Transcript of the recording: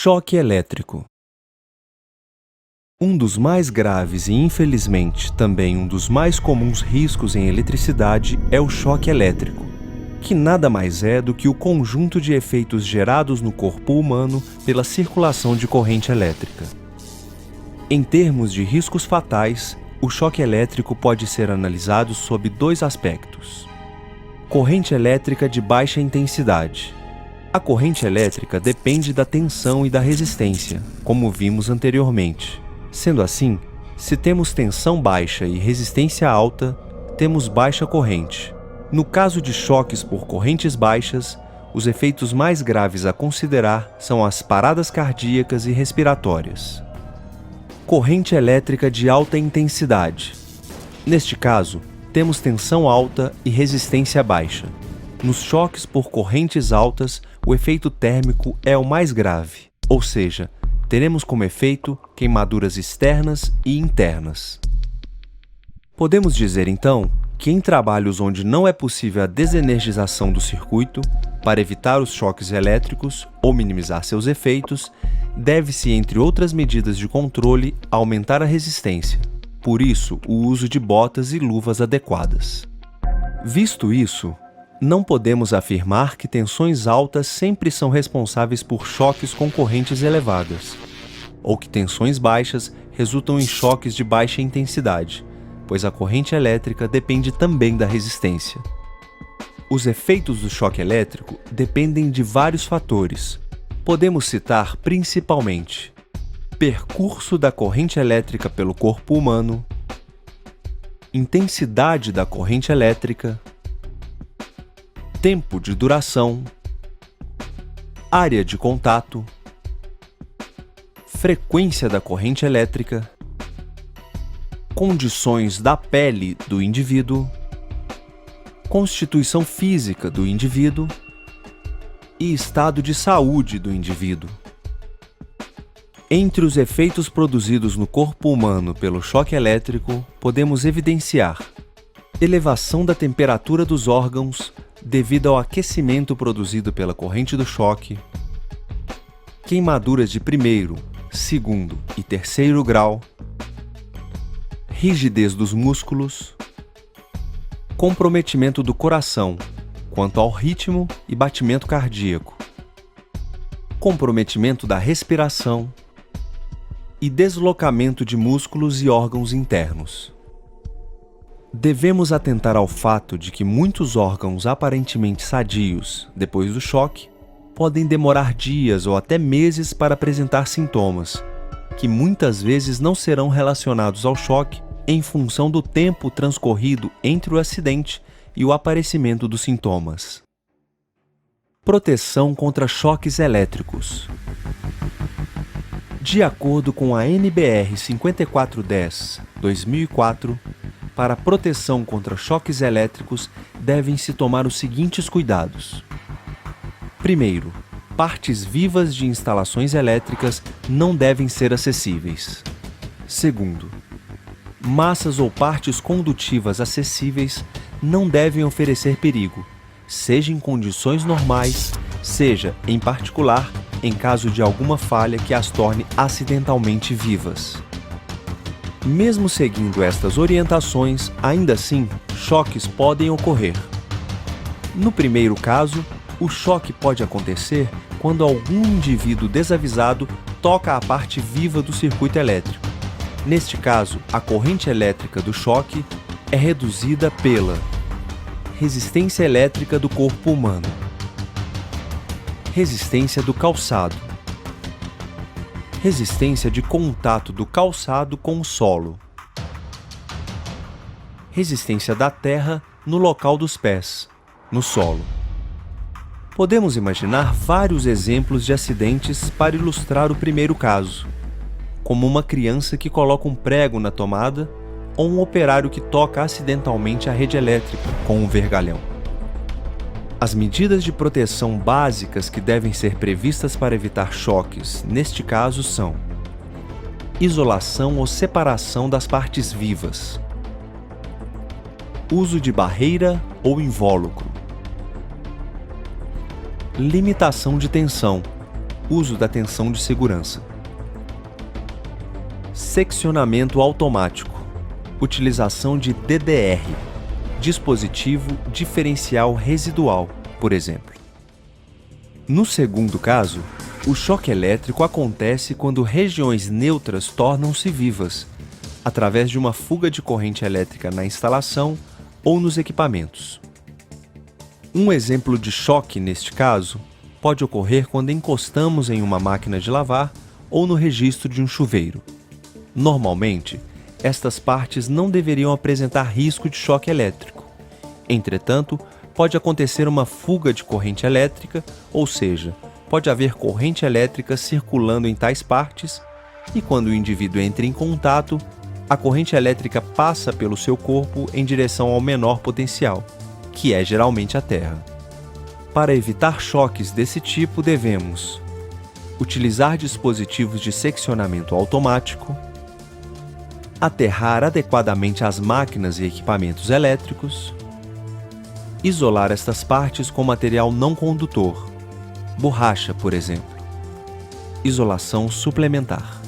Choque elétrico. Um dos mais graves e, infelizmente, também um dos mais comuns riscos em eletricidade é o choque elétrico, que nada mais é do que o conjunto de efeitos gerados no corpo humano pela circulação de corrente elétrica. Em termos de riscos fatais, o choque elétrico pode ser analisado sob dois aspectos. Corrente elétrica de baixa intensidade. A corrente elétrica depende da tensão e da resistência, como vimos anteriormente. Sendo assim, se temos tensão baixa e resistência alta, temos baixa corrente. No caso de choques por correntes baixas, os efeitos mais graves a considerar são as paradas cardíacas e respiratórias. Corrente elétrica de alta intensidade. Neste caso, temos tensão alta e resistência baixa. Nos choques por correntes altas, o efeito térmico é o mais grave, ou seja, teremos como efeito queimaduras externas e internas. Podemos dizer então que em trabalhos onde não é possível a desenergização do circuito, para evitar os choques elétricos ou minimizar seus efeitos, deve-se, entre outras medidas de controle, aumentar a resistência. Por isso, o uso de botas e luvas adequadas. Visto isso, não podemos afirmar que tensões altas sempre são responsáveis por choques com correntes elevadas, ou que tensões baixas resultam em choques de baixa intensidade, pois a corrente elétrica depende também da resistência. Os efeitos do choque elétrico dependem de vários fatores. Podemos citar principalmente percurso da corrente elétrica pelo corpo humano, intensidade da corrente elétrica, tempo de duração, área de contato, frequência da corrente elétrica, condições da pele do indivíduo, constituição física do indivíduo e estado de saúde do indivíduo. Entre os efeitos produzidos no corpo humano pelo choque elétrico, podemos evidenciar elevação da temperatura dos órgãos devido ao aquecimento produzido pela corrente do choque, queimaduras de primeiro, segundo e terceiro grau, rigidez dos músculos, comprometimento do coração quanto ao ritmo e batimento cardíaco, comprometimento da respiração e deslocamento de músculos e órgãos internos. Devemos atentar ao fato de que muitos órgãos aparentemente sadios, depois do choque, podem demorar dias ou até meses para apresentar sintomas, que muitas vezes não serão relacionados ao choque em função do tempo transcorrido entre o acidente e o aparecimento dos sintomas. Proteção contra choques elétricos. De acordo com a NBR 5410/2004, para proteção contra choques elétricos devem-se tomar os seguintes cuidados. Primeiro, partes vivas de instalações elétricas não devem ser acessíveis. Segundo, massas ou partes condutivas acessíveis não devem oferecer perigo, seja em condições normais, seja, em particular, em caso de alguma falha que as torne acidentalmente vivas. Mesmo seguindo estas orientações, ainda assim, choques podem ocorrer. No primeiro caso, o choque pode acontecer quando algum indivíduo desavisado toca a parte viva do circuito elétrico. Neste caso, a corrente elétrica do choque é reduzida pela resistência elétrica do corpo humano, resistência do calçado, resistência de contato do calçado com o solo, resistência da terra no local dos pés, no solo. Podemos imaginar vários exemplos de acidentes para ilustrar o primeiro caso, como uma criança que coloca um prego na tomada ou um operário que toca acidentalmente a rede elétrica com um vergalhão. As medidas de proteção básicas que devem ser previstas para evitar choques, neste caso, são isolação ou separação das partes vivas, uso de barreira ou invólucro, limitação de tensão, Uso da tensão de segurança. Seccionamento automático. Utilização de DDR, dispositivo diferencial residual, por exemplo. No segundo caso, o choque elétrico acontece quando regiões neutras tornam-se vivas, através de uma fuga de corrente elétrica na instalação ou nos equipamentos. Um exemplo de choque neste caso pode ocorrer quando encostamos em uma máquina de lavar ou no registro de um chuveiro. Normalmente, estas partes não deveriam apresentar risco de choque elétrico. Entretanto, pode acontecer uma fuga de corrente elétrica, ou seja, pode haver corrente elétrica circulando em tais partes e quando o indivíduo entra em contato, a corrente elétrica passa pelo seu corpo em direção ao menor potencial, que é geralmente a Terra. Para evitar choques desse tipo, devemos utilizar dispositivos de seccionamento automático, aterrar adequadamente as máquinas e equipamentos elétricos, isolar estas partes com material não condutor, borracha, por exemplo. Isolação suplementar.